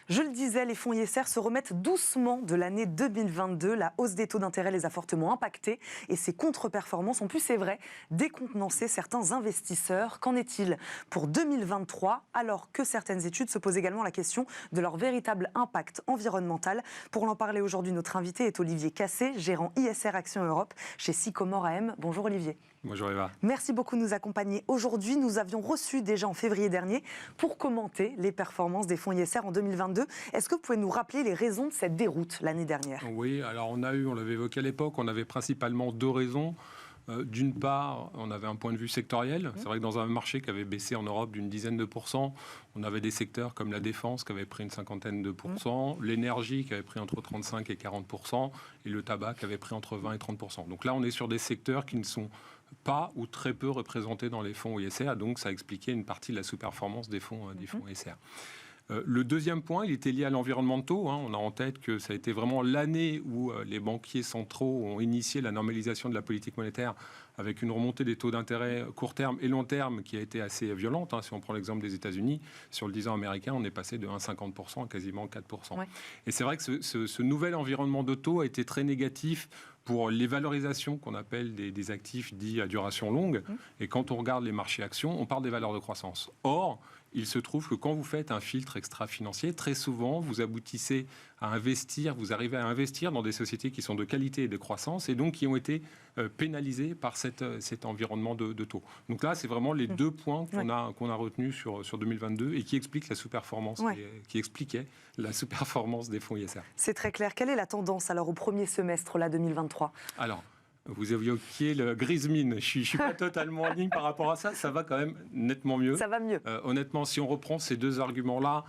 Je le disais, les fonds ISR se remettent doucement de l'année 2022. La hausse des taux d'intérêt les a fortement impactés et ces contre-performances ont pu, c'est vrai, décontenancer certains investisseurs. Qu'en est-il pour 2023, alors que certaines études se posent également la question de leur véritable impact environnemental? Pour en parler aujourd'hui, notre invité est Olivier Cassé, gérant ISR Action Europe chez Sycomore AM. Bonjour Olivier. Bonjour Eva. Merci beaucoup de nous accompagner aujourd'hui. Nous avions reçu déjà en février dernier pour commenter les performances des fonds ISR en 2022. Est-ce que vous pouvez nous rappeler les raisons de cette déroute l'année dernière? Oui, alors on l'avait évoqué à l'époque, on avait principalement deux raisons. D'une part, on avait un point de vue sectoriel. C'est vrai que dans un marché qui avait baissé en Europe d'une dizaine de pourcents, on avait des secteurs comme la défense qui avait pris une cinquantaine de pourcents, l'énergie qui avait pris entre 35 et 40%, et le tabac qui avait pris entre 20 et 30%. Donc là, on est sur des secteurs qui ne sont pas ou très peu représentés dans les fonds ISR, donc ça expliquait une partie de la sous-performance des fonds ISR. Le deuxième point, il était lié à l'environnement de taux. On a en tête que ça a été vraiment l'année où les banquiers centraux ont initié la normalisation de la politique monétaire avec une remontée des taux d'intérêt court terme et long terme qui a été assez violente. Si on prend l'exemple des États-Unis, sur le 10 ans américain, on est passé de 1,50% à quasiment 4%. Ouais. Et c'est vrai que ce nouvel environnement de taux a été très négatif pour les valorisations qu'on appelle des actifs dits à duration longue. Et quand on regarde les marchés actions, on parle des valeurs de croissance. Or, il se trouve que quand vous faites un filtre extra-financier, très souvent, vous aboutissez à investir, vous arrivez à investir dans des sociétés qui sont de qualité et de croissance, et donc qui ont été pénalisées par cet environnement de taux. Donc là, c'est vraiment les deux points qu'on a retenus sur 2022 et qui expliquent la sous-performance, qui expliquaient la sous-performance des fonds ISR. C'est très clair. Quelle est la tendance alors au premier semestre là, 2023 ? Alors, vous évoquiez le grise mine. Je ne suis pas totalement en ligne par rapport à ça. Ça va quand même nettement mieux. Ça va mieux. Honnêtement, si on reprend ces deux arguments-là,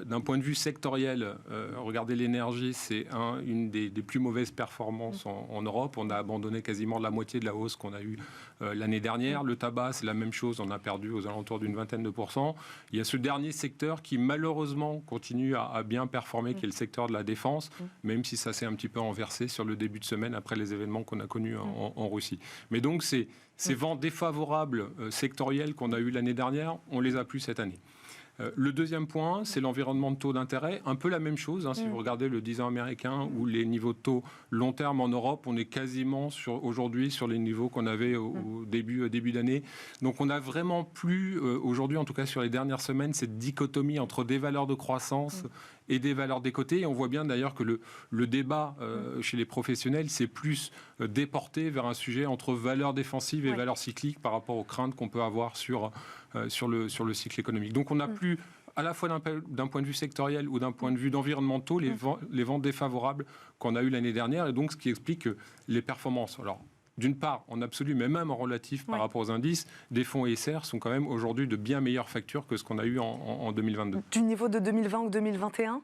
d'un point de vue sectoriel, regardez l'énergie, c'est une des plus mauvaises performances en Europe. On a abandonné quasiment la moitié de la hausse qu'on a eue l'année dernière. Le tabac, c'est la même chose. On a perdu aux alentours d'une vingtaine de pourcents. Il y a ce dernier secteur qui, malheureusement, continue à bien performer, qui est le secteur de la défense, même si ça s'est un petit peu renversé sur le début de semaine après les événements qu'on a connus en Russie. Mais donc, ces vents défavorables sectoriels qu'on a eu l'année dernière, on les a plus cette année. Le deuxième point, c'est l'environnement de taux d'intérêt. Un peu la même chose, si vous regardez le 10 ans américain ou les niveaux de taux long terme en Europe, on est quasiment aujourd'hui sur les niveaux qu'on avait au début d'année. Donc on n'a vraiment plus, aujourd'hui en tout cas sur les dernières semaines, cette dichotomie entre des valeurs de croissance et des valeurs décotées. Et on voit bien d'ailleurs que le débat chez les professionnels s'est plus déporté vers un sujet entre valeurs défensives et valeurs cycliques par rapport aux craintes qu'on peut avoir sur le cycle économique. Donc on n'a plus, à la fois d'un point de vue sectoriel ou d'un point de vue d'environnementaux, les vents défavorables qu'on a eu l'année dernière, et donc ce qui explique que les performances, alors d'une part en absolu, mais même en relatif par rapport aux indices, des fonds ISR sont quand même aujourd'hui de bien meilleures factures que ce qu'on a eu en 2022. Du niveau de 2020 ou 2021 ?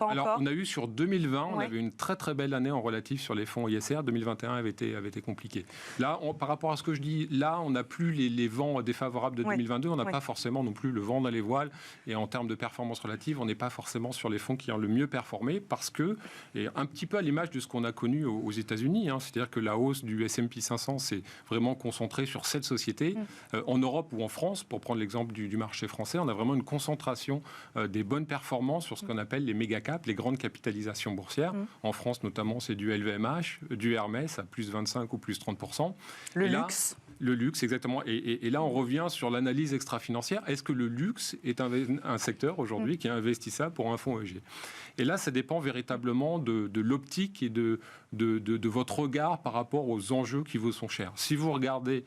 Alors, on a eu sur 2020, on avait une très très belle année en relatif sur les fonds ISR. 2021 avait été compliqué. Là, par rapport à ce que je dis, là, on n'a plus les vents défavorables de 2022. On n'a pas forcément non plus le vent dans les voiles. Et en termes de performance relative, on n'est pas forcément sur les fonds qui ont le mieux performé parce que, et un petit peu à l'image de ce qu'on a connu aux États-Unis, c'est-à-dire que la hausse du S&P 500 s'est vraiment concentrée sur 7 sociétés. En Europe ou en France, pour prendre l'exemple du marché français, on a vraiment une concentration des bonnes performances sur ce qu'on appelle les méga les grandes capitalisations boursières. En France, notamment, c'est du LVMH, du Hermès à plus 25 ou plus 30%. Le luxe. Le luxe, exactement. Et là, on revient sur l'analyse extra-financière. Est-ce que le luxe est un secteur aujourd'hui qui est investissable pour un fonds ESG ? Et là, ça dépend véritablement de l'optique et de votre regard par rapport aux enjeux qui vous sont chers. Si vous regardez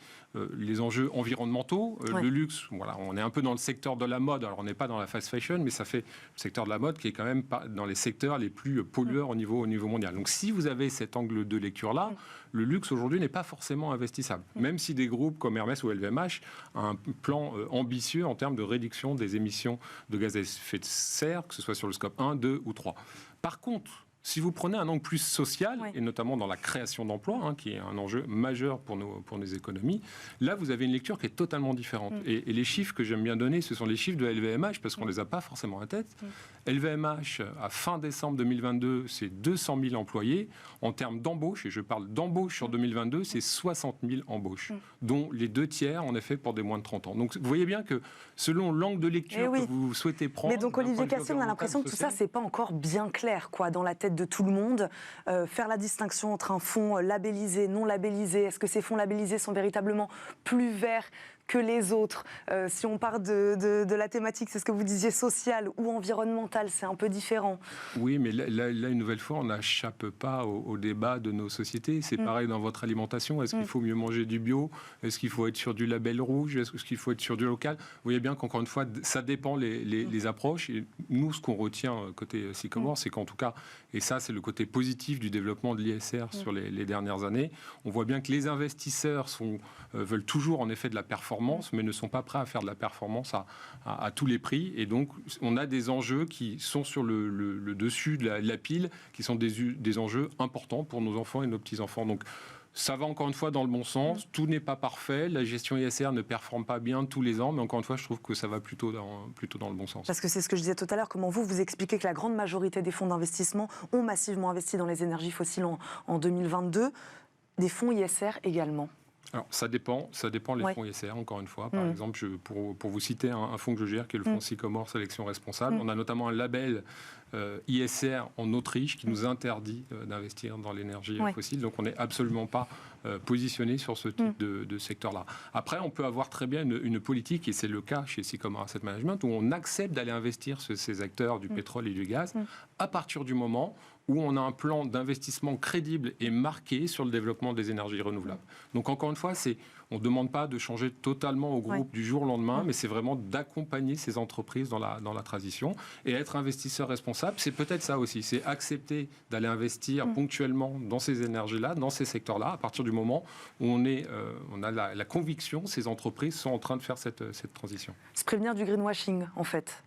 les enjeux environnementaux, le luxe, voilà, on est un peu dans le secteur de la mode. Alors, on n'est pas dans la fast fashion, mais ça fait le secteur de la mode qui est quand même dans les secteurs les plus pollueurs au niveau mondial. Donc, si vous avez cet angle de lecture-là, le luxe aujourd'hui n'est pas forcément investissable. Même si des groupes comme Hermès ou LVMH ont un plan ambitieux en termes de réduction des émissions de gaz à effet de serre, que ce soit sur le scope 1, 2 ou 3. Par contre, Si vous prenez un angle plus social, et notamment dans la création d'emplois, qui est un enjeu majeur pour nos économies, là, vous avez une lecture qui est totalement différente. Et les chiffres que j'aime bien donner, ce sont les chiffres de LVMH, parce qu'on ne les a pas forcément en tête. LVMH, à fin décembre 2022, c'est 200 000 employés. En termes d'embauche, et je parle d'embauche sur 2022, c'est 60 000 embauches, dont les 2/3, en effet, pour des moins de 30 ans. Donc, vous voyez bien que selon l'angle de lecture que vous souhaitez prendre... Mais donc, Olivier Cassel, on a l'impression que tout ça, c'est pas encore bien clair, dans la tête de tout le monde. Faire la distinction entre un fonds labellisé, non labellisé, est-ce que ces fonds labellisés sont véritablement plus verts que les autres? Si on part de la thématique, c'est ce que vous disiez, sociale ou environnementale, c'est un peu différent. Oui, mais là une nouvelle fois, on n'échappe pas au débat de nos sociétés. C'est pareil dans votre alimentation. Est-ce qu'il faut mieux manger du bio? Est-ce qu'il faut être sur du label rouge? Est-ce qu'il faut être sur du local? Vous voyez bien qu'encore une fois, ça dépend les approches. Et nous, ce qu'on retient côté Sycomore, c'est qu'en tout cas, et ça, c'est le côté positif du développement de l'ISR sur les dernières années, on voit bien que les investisseurs veulent toujours, en effet, de la performance, mais ne sont pas prêts à faire de la performance à tous les prix. Et donc, on a des enjeux qui sont sur le dessus de la pile, qui sont des enjeux importants pour nos enfants et nos petits-enfants. Donc, ça va encore une fois dans le bon sens. Tout n'est pas parfait. La gestion ISR ne performe pas bien tous les ans, mais encore une fois, je trouve que ça va plutôt dans le bon sens. Parce que c'est ce que je disais tout à l'heure, comment vous expliquez que la grande majorité des fonds d'investissement ont massivement investi dans les énergies fossiles en 2022, des fonds ISR également? Alors, ça dépend les fonds ISR, encore une fois. Par exemple, pour vous citer un fonds que je gère, qui est le fonds Sycomore Sélection Responsable, on a notamment un label ISR en Autriche qui nous interdit d'investir dans l'énergie fossile. Donc, on n'est absolument pas positionné sur ce type de secteur-là. Après, on peut avoir très bien une politique, et c'est le cas chez Sycomore Asset Management, où on accepte d'aller investir sur ces acteurs du pétrole et du gaz à partir du moment où on a un plan d'investissement crédible et marqué sur le développement des énergies renouvelables. Donc encore une fois, on ne demande pas de changer totalement au groupe du jour au lendemain, mais c'est vraiment d'accompagner ces entreprises dans la transition. Et être investisseur responsable, c'est peut-être ça aussi, c'est accepter d'aller investir ponctuellement dans ces énergies-là, dans ces secteurs-là, à partir du moment où on a la conviction que ces entreprises sont en train de faire cette transition. Se prévenir du greenwashing, en fait.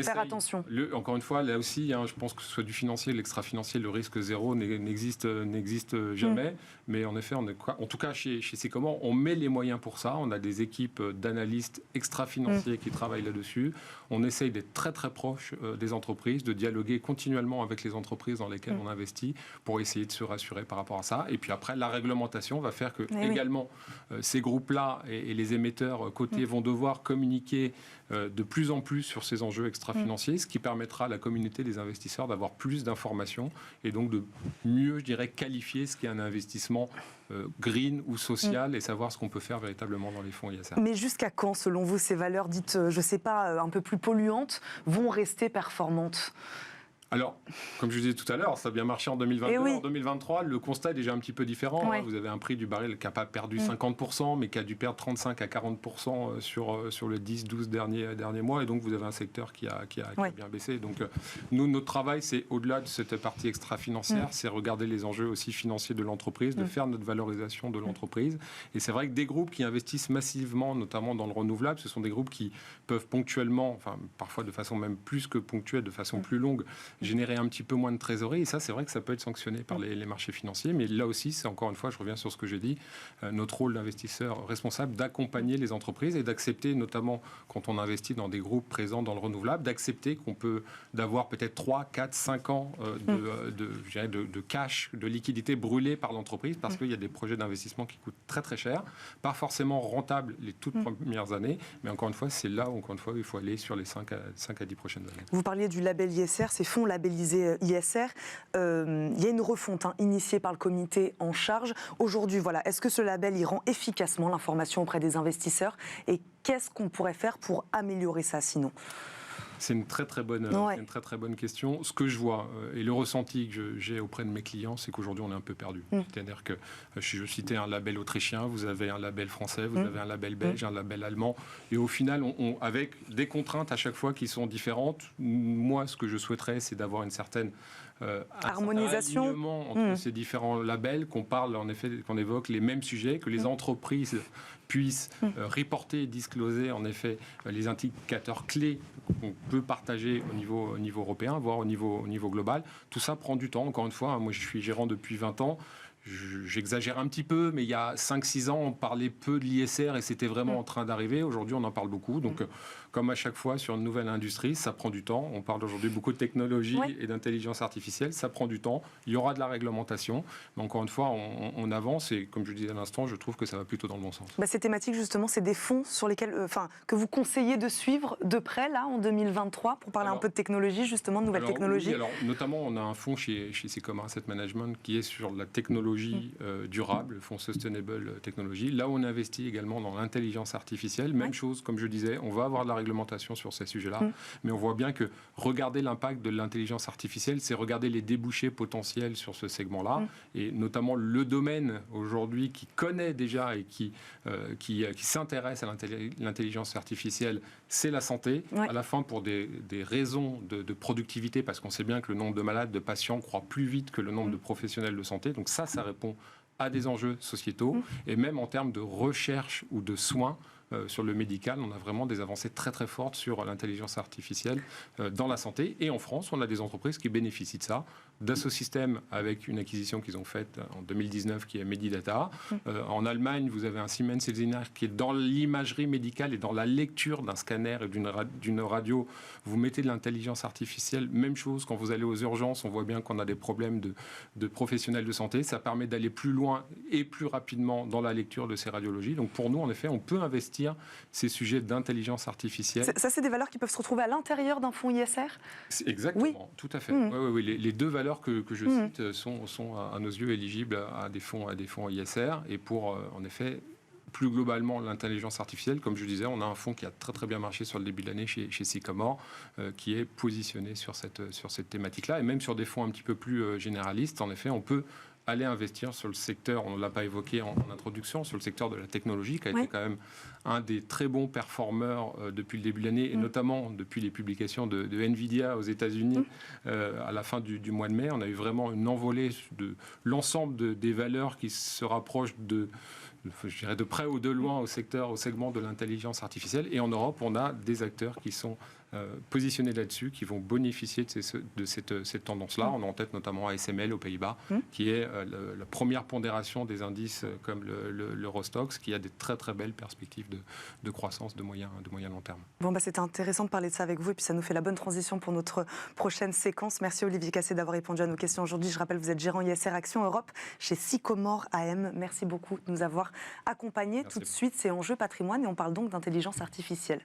Faire attention. Encore une fois, là aussi, je pense que ce soit du financier, l'extra-financier, le risque zéro n'existe jamais. Mais en effet, en tout cas, chez Sycomore, on met les moyens pour ça. On a des équipes d'analystes extra-financiers qui travaillent là-dessus. On essaye d'être très, très proche des entreprises, de dialoguer continuellement avec les entreprises dans lesquelles on investit pour essayer de se rassurer par rapport à ça. Et puis après, la réglementation va faire que également ces groupes-là et les émetteurs cotés vont devoir communiquer de plus en plus sur ces enjeux extra-financiers, ce qui permettra à la communauté des investisseurs d'avoir plus d'informations et donc de mieux, je dirais, qualifier ce qu'est un investissement green ou social et savoir ce qu'on peut faire véritablement dans les fonds ISR. Mais jusqu'à quand, selon vous, ces valeurs dites, je ne sais pas, un peu plus polluantes, vont rester performantes ? Alors, comme je vous disais tout à l'heure, ça a bien marché en 2022. En 2023, le constat est déjà un petit peu différent. Vous avez un prix du baril qui n'a pas perdu 50%, mais qui a dû perdre 35 à 40% sur le 10-12 derniers mois. Et donc, vous avez un secteur qui a bien baissé. Donc, nous, notre travail, c'est au-delà de cette partie extra-financière, c'est regarder les enjeux aussi financiers de l'entreprise, de faire notre valorisation de l'entreprise. Et c'est vrai que des groupes qui investissent massivement, notamment dans le renouvelable, ce sont des groupes qui peuvent ponctuellement, enfin, parfois de façon même plus que ponctuelle, de façon plus longue, générer un petit peu moins de trésorerie. Et ça, c'est vrai que ça peut être sanctionné par les marchés financiers. Mais là aussi, c'est encore une fois, je reviens sur ce que j'ai dit, notre rôle d'investisseur responsable, d'accompagner les entreprises et d'accepter, notamment quand on investit dans des groupes présents dans le renouvelable, d'accepter qu'on peut d'avoir peut-être 3, 4, 5 ans de cash, de liquidité brûlée par l'entreprise parce qu'il y a des projets d'investissement qui coûtent très très cher, pas forcément rentables les toutes premières années. Mais encore une fois, c'est là où, encore une fois, il faut aller sur les 5 à 10 prochaines années. Vous parliez du label ISR, ces fonds labellisés ISR. Il y a une refonte initiée par le comité en charge. Aujourd'hui, est-ce que ce label y rend efficacement l'information auprès des investisseurs? Et qu'est-ce qu'on pourrait faire pour améliorer ça sinon? C'est une très très bonne question. Ce que je vois et le ressenti que j'ai auprès de mes clients, c'est qu'aujourd'hui on est un peu perdu. C'est-à-dire que je citais un label autrichien, vous avez un label français, vous avez un label belge, un label allemand, et au final, avec des contraintes à chaque fois qui sont différentes. Moi, ce que je souhaiterais, c'est d'avoir une certaine harmonisation entre ces différents labels, qu'on parle en effet, qu'on évoque les mêmes sujets, que les entreprises puisse reporter et discloser en effet les indicateurs clés qu'on peut partager au niveau européen, voire au niveau global. Tout ça prend du temps. Encore une fois, moi je suis gérant depuis 20 ans. J'exagère un petit peu, mais il y a 5-6 ans, on parlait peu de l'ISR et c'était vraiment en train d'arriver. Aujourd'hui, on en parle beaucoup. Donc, comme à chaque fois sur une nouvelle industrie, ça prend du temps. On parle aujourd'hui beaucoup de technologie et d'intelligence artificielle. Ça prend du temps. Il y aura de la réglementation. Mais encore une fois, on avance. Et comme je le disais à l'instant, je trouve que ça va plutôt dans le bon sens. Ces thématiques, justement, c'est des fonds sur lesquels, que vous conseillez de suivre de près, là, en 2023, pour parler un peu de technologie, justement, de nouvelles technologies. Oui, notamment, on a un fonds chez Sycomore Asset Management qui est sur la technologie durable, le fonds Sustainable Technology. Là où on investit également dans l'intelligence artificielle, même chose, comme je disais, on va avoir de la réglementation sur ces sujets-là, mais on voit bien que regarder l'impact de l'intelligence artificielle, c'est regarder les débouchés potentiels sur ce segment-là, et notamment le domaine aujourd'hui qui connaît déjà et qui s'intéresse à l'intelligence artificielle, c'est la santé, à la fin pour des raisons de productivité, parce qu'on sait bien que le nombre de malades, de patients croît plus vite que le nombre de professionnels de santé, donc ça répond à des enjeux sociétaux, et même en termes de recherche ou de soins, sur le médical, on a vraiment des avancées très très fortes sur l'intelligence artificielle dans la santé. Et en France, on a des entreprises qui bénéficient de ça. Dassault Systèmes, avec une acquisition qu'ils ont faite en 2019 qui est Medidata. En Allemagne, vous avez un Siemens Healthineers qui est dans l'imagerie médicale et dans la lecture d'un scanner et d'une radio. Vous mettez de l'intelligence artificielle, même chose quand vous allez aux urgences, on voit bien qu'on a des problèmes de professionnels de santé. Ça permet d'aller plus loin et plus rapidement dans la lecture de ces radiologies. Donc pour nous, en effet, on peut investir ces sujets d'intelligence artificielle. Ça, c'est des valeurs qui peuvent se retrouver à l'intérieur d'un fonds ISR ? Exactement, tout à fait. Oui, les deux valeurs que je cite sont à nos yeux éligibles à des fonds ISR. Et pour, en effet, plus globalement, l'intelligence artificielle, comme je disais, on a un fonds qui a très très bien marché sur le début de l'année chez Sycomore, qui est positionné sur cette thématique-là, et même sur des fonds un petit peu plus généralistes. En effet, on peut aller investir sur le secteur, on ne l'a pas évoqué en introduction, sur le secteur de la technologie, qui a été quand même un des très bons performeurs depuis le début de l'année, et notamment depuis les publications de Nvidia aux États-Unis à la fin du mois de mai. On a eu vraiment une envolée de l'ensemble des valeurs qui se rapprochent je dirais de près ou de loin au segment de l'intelligence artificielle. Et en Europe, on a des acteurs qui sont positionnés là-dessus, qui vont bénéficier de cette tendance-là. On a en tête notamment ASML aux Pays-Bas, qui est la première pondération des indices comme l'Eurostoxx, qui a des très très belles perspectives de croissance de moyen long terme. C'était intéressant de parler de ça avec vous, et puis ça nous fait la bonne transition pour notre prochaine séquence. Merci Olivier Cassé d'avoir répondu à nos questions aujourd'hui. Je rappelle, vous êtes gérant ISR Action Europe chez Sycomore AM. Merci beaucoup de nous avoir accompagnés. Tout de suite, c'est Enjeu Patrimoine, et on parle donc d'intelligence artificielle.